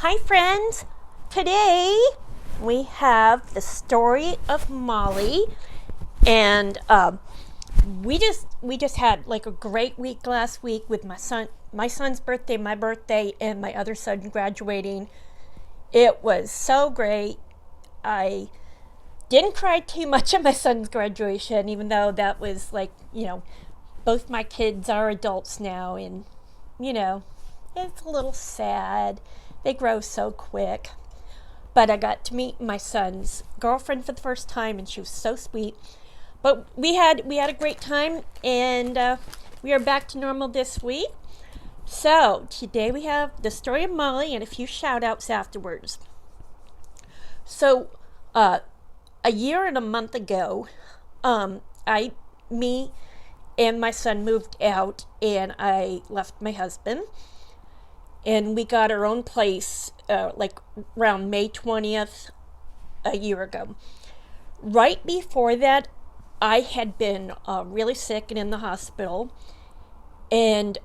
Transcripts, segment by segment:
Hi friends, today we have the story of Molly, and we just had like a great week last week with my son's birthday, my birthday, and my other son graduating. It was so great. I didn't cry too much at my son's graduation, even though that was like, both my kids are adults now, and it's a little sad. They grow so quick. But I got to meet my son's girlfriend for the first time, and she was so sweet. But we had a great time, and we are back to normal this week. So today we have the story of Molly and a few shout outs afterwards. So a year and a month ago, me and my son moved out, and I left my husband, and we got our own place like around May 20th a year ago. Right before that, I had been really sick and in the hospital, and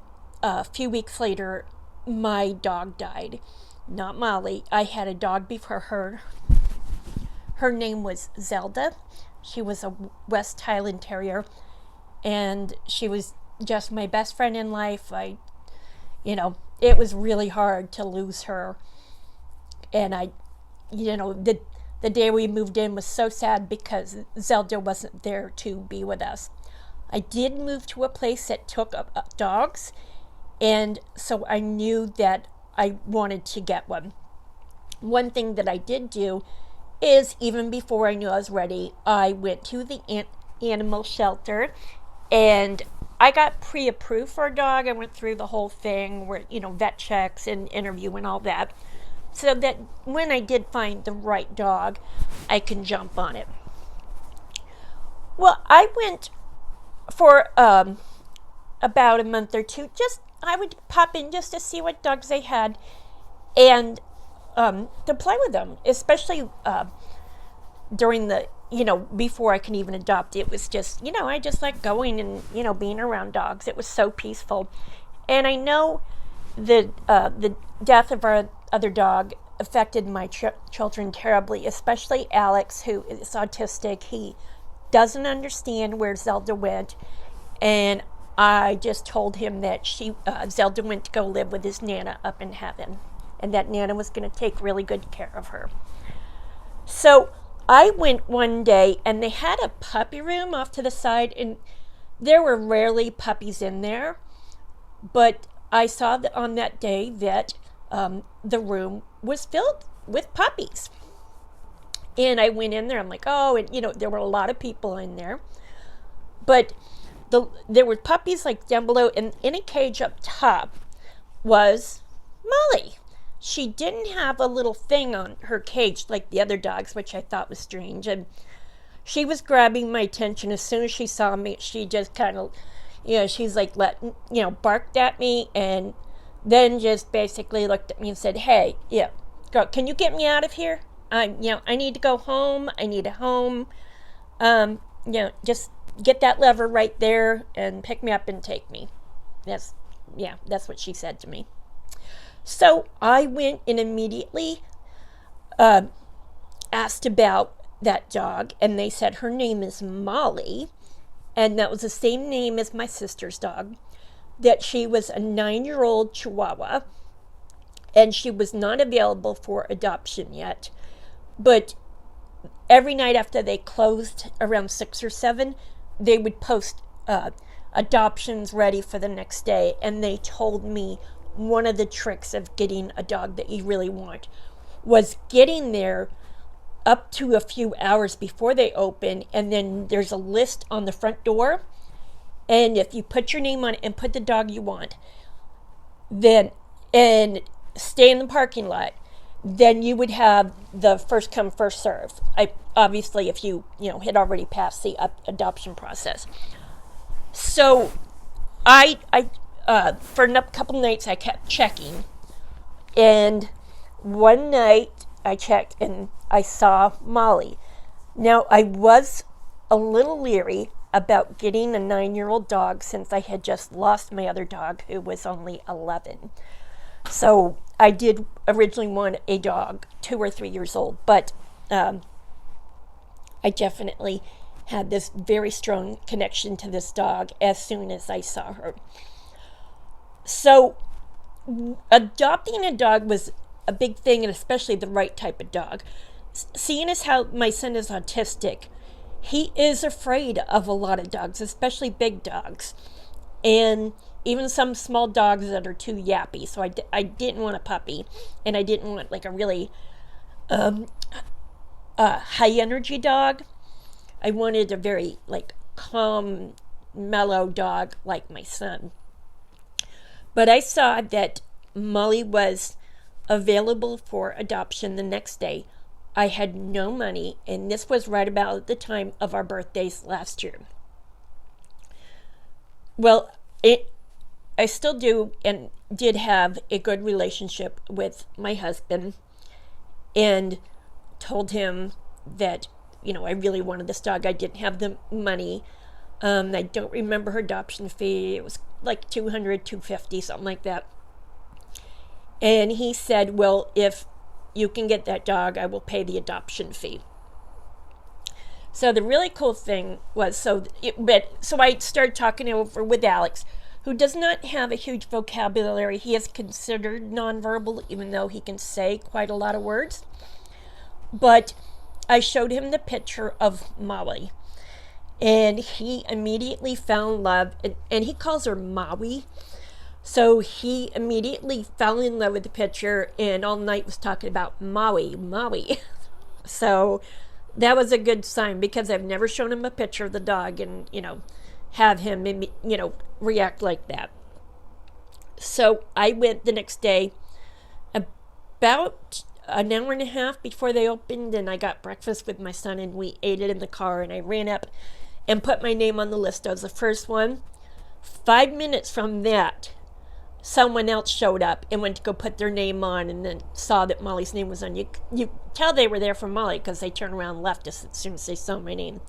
a few weeks later, my dog died. Not Molly. I had a dog before her. Her name was Zelda. She was a West Highland Terrier, and she was just my best friend in life. It was really hard to lose her. And the day we moved in was so sad because Zelda wasn't there to be with us. I did move to a place that took up dogs, and so I knew that I wanted to get one. One thing that I did do is, even before I knew I was ready, I went to the animal shelter, and I got pre-approved for a dog. I went through the whole thing where, vet checks and interview and all that, so that when I did find the right dog, I can jump on it. Well, I went for about a month or two. I would pop in just to see what dogs they had, and to play with them, especially during the before I can even adopt. It was just, I just like going and, being around dogs. It was so peaceful. And I know the death of our other dog affected my children terribly, especially Alex, who is autistic. He doesn't understand where Zelda went. And I just told him that Zelda went to go live with his Nana up in heaven, and that Nana was going to take really good care of her. So I went one day, and they had a puppy room off to the side, and there were rarely puppies in there. But I saw that on that day that the room was filled with puppies. And I went in there. I'm like, oh, and there were a lot of people in there. But there were puppies like down below, and in a cage up top was Molly. She didn't have a little thing on her cage like the other dogs, which I thought was strange. And she was grabbing my attention as soon as she saw me. She just kind of, she's like, barked at me, and then just basically looked at me and said, hey, girl, can you get me out of here? I need to go home. I need a home. Just get that lever right there and pick me up and take me. That's what she said to me. So I went and immediately asked about that dog, and they said her name is Molly, and that was the same name as my sister's dog, that she was a 9-year-old Chihuahua, and she was not available for adoption yet. But every night after they closed around 6 or 7, they would post adoptions ready for the next day, and they told me one of the tricks of getting a dog that you really want was getting there up to a few hours before they open, and then there's a list on the front door, and if you put your name on it and put the dog you want, then and stay in the parking lot, then you would have the first come first serve. Obviously if you had already passed the adoption process. So I for a couple nights I kept checking, and one night I checked and I saw Molly. Now I was a little leery about getting a 9-year-old dog since I had just lost my other dog, who was only 11. So I did originally want a dog 2 or 3 years old, but I definitely had this very strong connection to this dog as soon as I saw her. So adopting a dog was a big thing, and especially the right type of dog. Seeing as how my son is autistic, he is afraid of a lot of dogs, especially big dogs, and even some small dogs that are too yappy. So I didn't want a puppy, and I didn't want like a really high energy dog. I wanted a very like calm, mellow dog like my son. But I saw that Molly was available for adoption the next day. I had no money, and this was right about the time of our birthdays last year. Well, I still do and did have a good relationship with my husband, and told him that, I really wanted this dog. I didn't have the money. I don't remember her adoption fee. It was like $200, $250, something like that. And he said, well, if you can get that dog, I will pay the adoption fee. So the really cool thing was, so I started talking over with Alex, who does not have a huge vocabulary. He is considered nonverbal, even though he can say quite a lot of words. But I showed him the picture of Molly, and he immediately fell in love, and he calls her Maui. So he immediately fell in love with the picture, and all night was talking about Maui. So that was a good sign, because I've never shown him a picture of the dog and, have him, react like that. So I went the next day about an hour and a half before they opened, and I got breakfast with my son, and we ate it in the car, and I ran up and put my name on the list. I was the first one. 5 minutes from that, someone else showed up and went to go put their name on, and then saw that Molly's name was on. You tell they were there for Molly, because they turned around and left us as soon as they saw my name.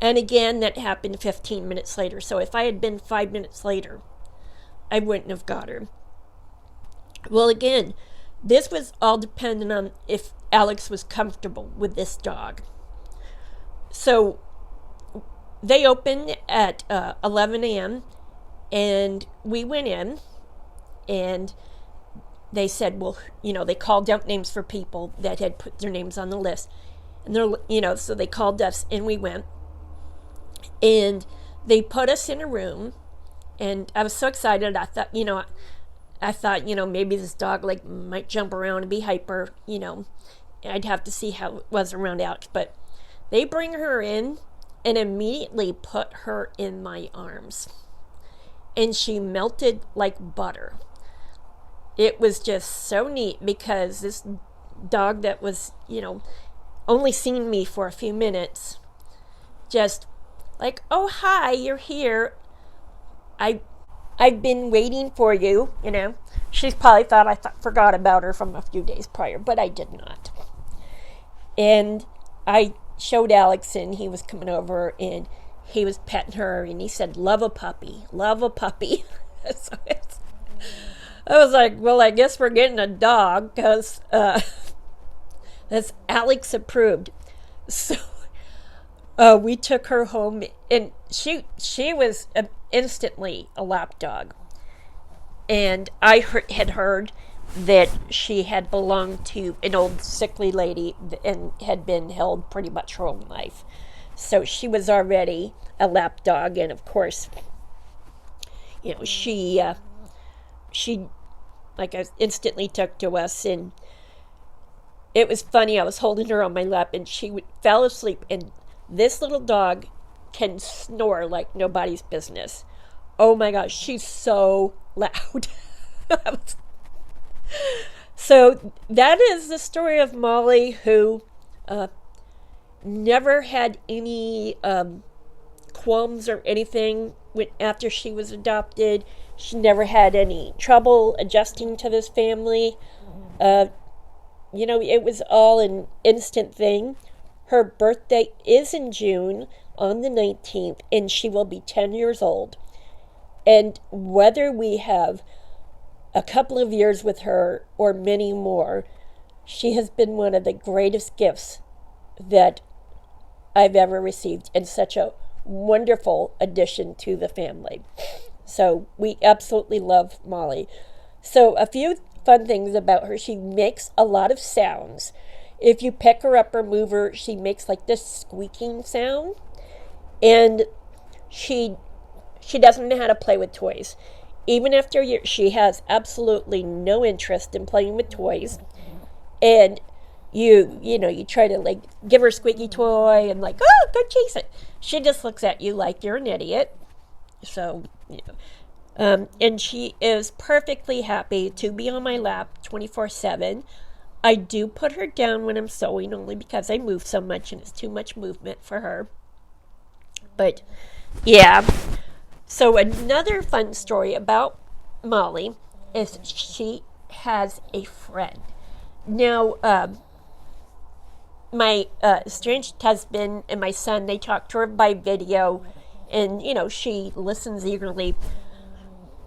And again, that happened 15 minutes later. So if I had been 5 minutes later, I wouldn't have got her. Well, again, this was all dependent on if Alex was comfortable with this dog. So they opened at 11 a.m. and we went in, and they said, well, they called out names for people that had put their names on the list. And they're, so they called us, and we went. And they put us in a room, and I was so excited. I thought, maybe this dog might jump around and be hyper, I'd have to see how it was around Alex. But they bring her in and immediately put her in my arms, and she melted like butter. It was just so neat, because this dog that was, only seen me for a few minutes, just like, oh, hi, you're here. I've been waiting for you, She's probably thought I forgot about her from a few days prior, but I did not. And I showed Alex, and he was coming over, and he was petting her, and he said, love a puppy. So I was like, well, I guess we're getting a dog, because that's Alex approved. So we took her home, and she was instantly a lap dog. And I had heard that she had belonged to an old sickly lady and had been held pretty much her whole life. So she was already a lap dog, and of course, she like I instantly took to us, and it was funny. I was holding her on my lap, and she fell asleep, and this little dog can snore like nobody's business. Oh my gosh, she's so loud. So that is the story of Molly, who never had any qualms or anything after she was adopted. She never had any trouble adjusting to this family. It was all an instant thing. Her birthday is in June on the 19th, and she will be 10 years old. And whether we have a couple of years with her or many more, she has been one of the greatest gifts that I've ever received, and such a wonderful addition to the family. So we absolutely love Molly. So a few fun things about her: she makes a lot of sounds. If you pick her up or move her, she makes like this squeaking sound. And she doesn't know how to play with toys. Even after years, she has absolutely no interest in playing with toys. And you try to like give her a squeaky toy and like, oh, go chase it. She just looks at you like you're an idiot. So, and she is perfectly happy to be on my lap 24/7. I do put her down when I'm sewing, only because I move so much and it's too much movement for her. But yeah. So another fun story about Molly is she has a friend. Now, my estranged husband and my son, they talk to her by video, and she listens eagerly.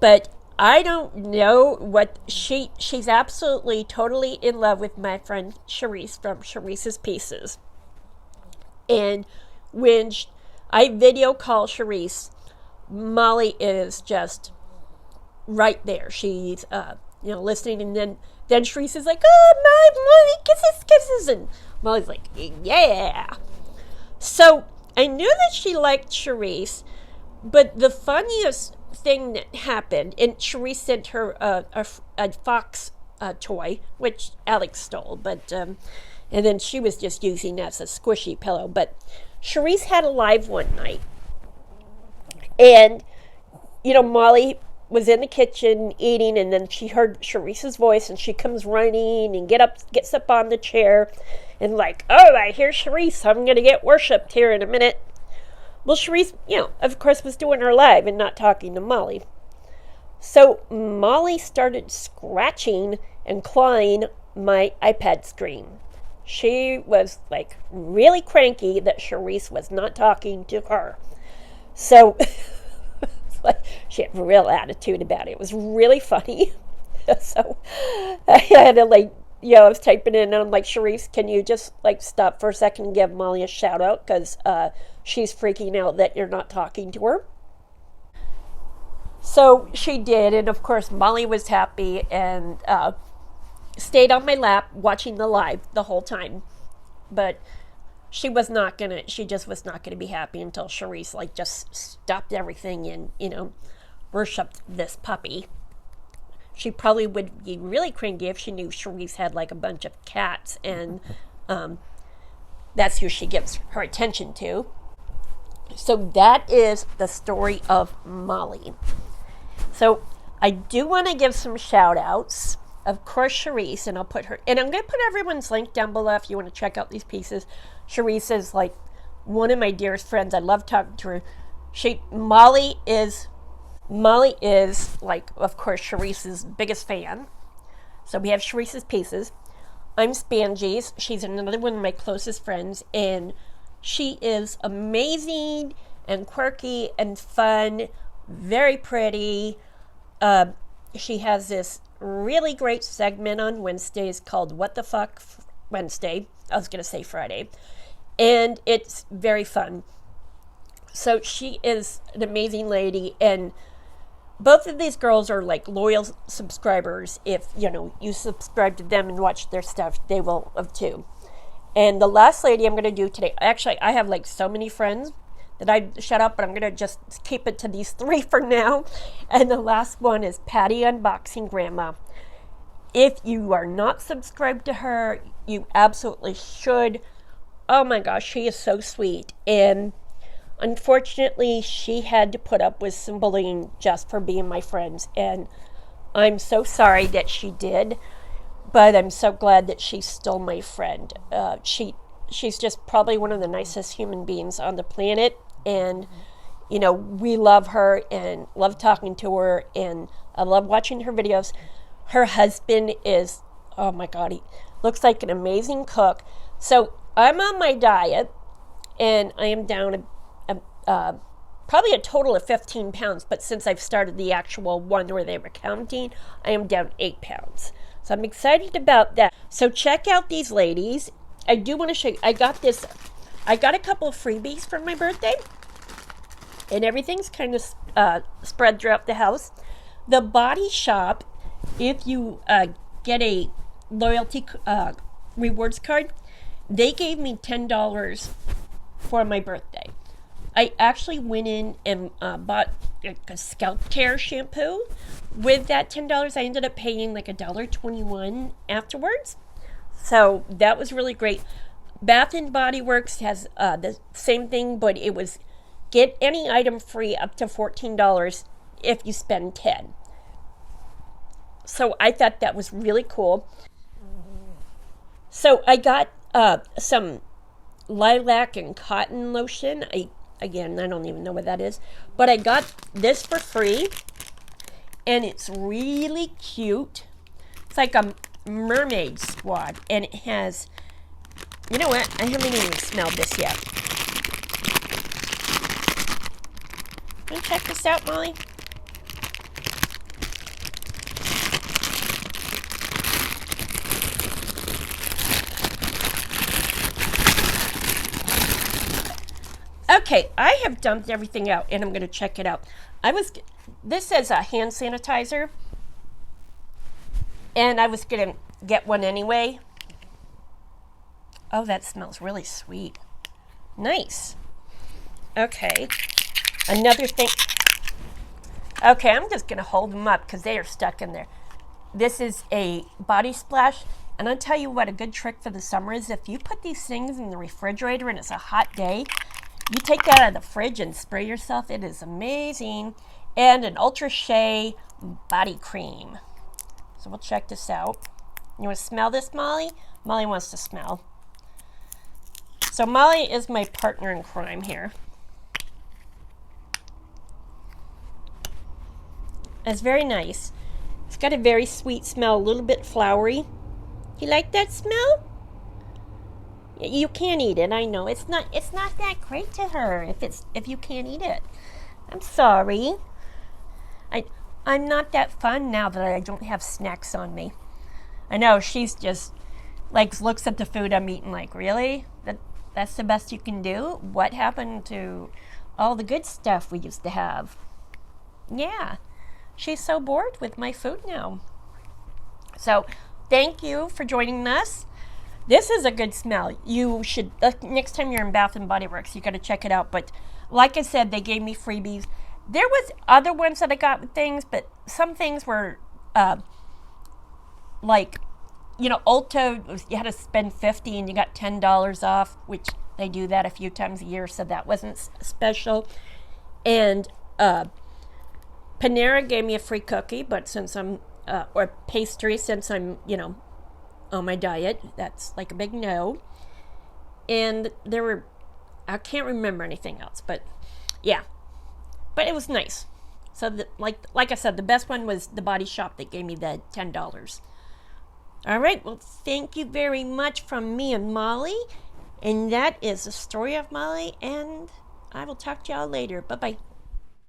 But I don't know what she's absolutely totally in love with my friend Charisse from Charisse's Pieces. And when I video call Charisse, Molly is just right there. She's listening, and then Charisse is like, oh, Molly, kisses, and Molly's like, yeah. So I knew that she liked Charisse, but the funniest thing that happened, and Charisse sent her a fox toy, which Alex stole, but and then she was just using as a squishy pillow. But Charisse had a live one night, and Molly was in the kitchen eating, and then she heard Charisse's voice, and she comes running and gets up on the chair, and like, oh, I hear Charisse, I'm gonna get worshipped here in a minute. Well, Charisse, of course, was doing her live and not talking to Molly. So Molly started scratching and clawing my iPad screen. She was like really cranky that Charisse was not talking to her. So she had a real attitude about it. It was really funny. So I had to I was typing in and I'm like, Charisse, can you just stop for a second and give Molly a shout out, because she's freaking out that you're not talking to her. So she did, and of course Molly was happy and stayed on my lap watching the live the whole time. But she just was not gonna be happy until Charisse just stopped everything and worshipped this puppy. She probably would be really cranky if she knew Charisse had a bunch of cats, and that's who she gives her attention to. So that is the story of Molly. So I do want to give some shout outs. Of course, Charisse, and I'm going to put everyone's link down below if you want to check out these pieces. Charisse is one of my dearest friends. I love talking to her. Molly is of course, Charisse's biggest fan. So we have Charisse's Pieces. I'm Spangies. She's another one of my closest friends, and she is amazing and quirky and fun, very pretty. She has this really great segment on Wednesdays called What the Fuck Wednesday. I was going to say Friday. And it's very fun. So she is an amazing lady, and both of these girls are loyal subscribers. If you subscribe to them and watch their stuff, they will have too. And the last lady I'm going to do today, actually I have so many friends that I shout out, but I'm going to just keep it to these three for now. And the last one is Patty Unboxing Grandma. If you are not subscribed to her, you absolutely should. Oh my gosh, she is so sweet. And unfortunately, she had to put up with some bullying just for being my friends, and I'm so sorry that she did, but I'm so glad that she's still my friend. She's just probably one of the nicest human beings on the planet, and we love her and love talking to her, and I love watching her videos. Her husband is, oh my God, he looks like an amazing cook. So I'm on my diet, and I am down probably a total of 15 pounds, but since I've started the actual one where they were counting, I am down 8 pounds. So I'm excited about that. So check out these ladies. I do want to show you, I got a couple of freebies for my birthday, and everything's kind of spread throughout the house. The Body Shop, if you get a loyalty rewards card, they gave me $10 for my birthday. I actually went in and bought a scalp care shampoo. With that $10, I ended up paying like $1.21 afterwards. So that was really great. Bath and Body Works has the same thing, but it was get any item free up to $14 if you spend $10. So I thought that was really cool. So I got some lilac and cotton lotion. I don't even know what that is, but I got this for free, and it's really cute. It's like a mermaid squad, and it has, you know what? I haven't even smelled this yet. Can you check this out, Molly? Okay, I have dumped everything out, and I'm going to check it out. This says a hand sanitizer, and I was going to get one anyway. Oh, that smells really sweet. Nice. Okay, another thing. Okay, I'm just going to hold them up because they are stuck in there. This is a body splash, and I'll tell you what a good trick for the summer is. If you put these things in the refrigerator and it's a hot day, you take that out of the fridge and spray yourself. It is amazing. And an Ultra Shea body cream. So we'll check this out. You want to smell this, Molly? Molly wants to smell. So Molly is my partner in crime here. It's very nice. It's got a very sweet smell, a little bit flowery. You like that smell? You can't eat it. I know it's not that great to her if you can't eat it. I'm sorry. I'm not that fun now that I don't have snacks on me. I know she's just like looks at the food I'm eating like, really? That's the best you can do? What happened to all the good stuff we used to have? Yeah. She's so bored with my food now. So, thank you for joining us. This is a good smell. You should, next time you're in Bath and Body Works, you got to check it out. But like I said, they gave me freebies. There was other ones that I got with things, but some things were like, Ulta, you had to spend $50 and you got $10 off, which they do that a few times a year, so that wasn't special. And Panera gave me a free cookie, but since I'm, or pastry, since I'm, on my diet, that's like a big no. And I can't remember anything else, but yeah, but it was nice. So like I said, the best one was the Body Shop that gave me the $10. All right, well, thank you very much from me and Molly, and that is the story of Molly, and I will talk to y'all later. Bye-bye.